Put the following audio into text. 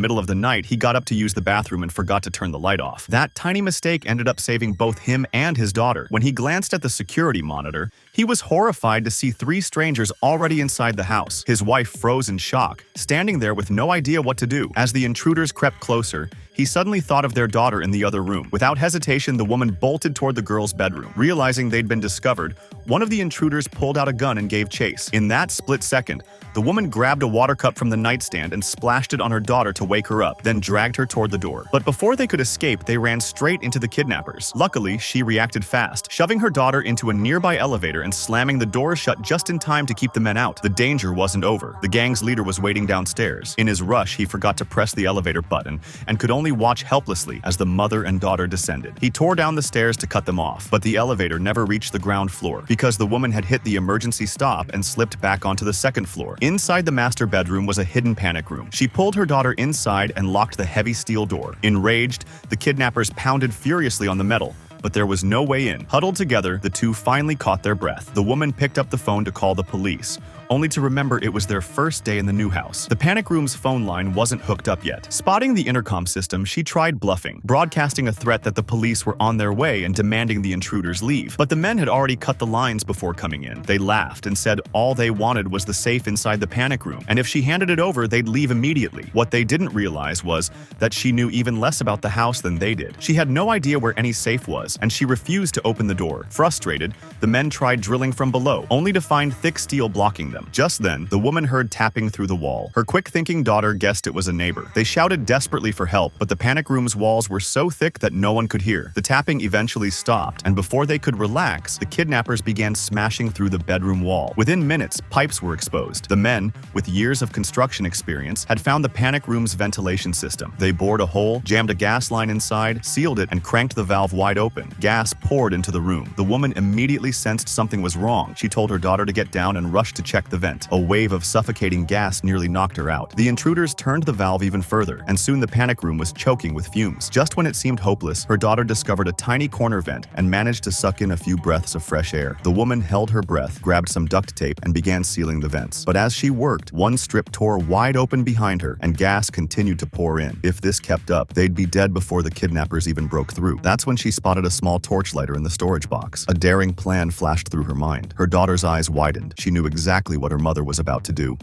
middle of the night, he got up to use the bathroom and forgot to turn the light off. That tiny mistake ended up saving both him and his daughter. When he glanced at the security monitor, he was horrified to see 3 strangers already inside the house. His wife froze in shock, standing there with no idea what to do. As the intruders crept closer, he suddenly thought of their daughter in the other room. Without hesitation, the woman bolted toward the girl's bedroom. Realizing they'd been discovered, one of the intruders pulled out a gun and gave chase. In that split second, the woman grabbed a water cup from the nightstand and splashed it on her daughter to wake her up, then dragged her toward the door. But before they could escape, they ran straight into the kidnappers. Luckily, she reacted fast, shoving her daughter into a nearby elevator and slamming the door shut just in time to keep the men out. The danger wasn't over. The gang's leader was waiting downstairs. In his rush, he forgot to press the elevator button and could only watch helplessly as the mother and daughter descended. He tore down the stairs to cut them off, but the elevator never reached the ground floor because the woman had hit the emergency stop and slipped back onto the second floor. Inside the master bedroom was a hidden panic room. She pulled her daughter inside and locked the heavy steel door. Enraged, the kidnappers pounded furiously on the metal, but there was no way in. Huddled together, the two finally caught their breath. The woman picked up the phone to call the police, only to remember it was their first day in the new house. The panic room's phone line wasn't hooked up yet. Spotting the intercom system, she tried bluffing, broadcasting a threat that the police were on their way and demanding the intruders leave. But the men had already cut the lines before coming in. They laughed and said all they wanted was the safe inside the panic room, and if she handed it over, they'd leave immediately. What they didn't realize was that she knew even less about the house than they did. She had no idea where any safe was, and she refused to open the door. Frustrated, the men tried drilling from below, only to find thick steel blocking them. Just then, the woman heard tapping through the wall. Her quick-thinking daughter guessed it was a neighbor. They shouted desperately for help, but the panic room's walls were so thick that no one could hear. The tapping eventually stopped, and before they could relax, the kidnappers began smashing through the bedroom wall. Within minutes, pipes were exposed. The men, with years of construction experience, had found the panic room's ventilation system. They bored a hole, jammed a gas line inside, sealed it, and cranked the valve wide open. Gas poured into the room. The woman immediately sensed something was wrong. She told her daughter to get down and rushed to check the vent. A wave of suffocating gas nearly knocked her out. The intruders turned the valve even further, and soon the panic room was choking with fumes. Just when it seemed hopeless, her daughter discovered a tiny corner vent and managed to suck in a few breaths of fresh air. The woman held her breath, grabbed some duct tape, and began sealing the vents. But as she worked, one strip tore wide open behind her, and gas continued to pour in. If this kept up, they'd be dead before the kidnappers even broke through. That's when she spotted a small torchlighter in the storage box. A daring plan flashed through her mind. Her daughter's eyes widened. She knew exactly what her mother was about to do.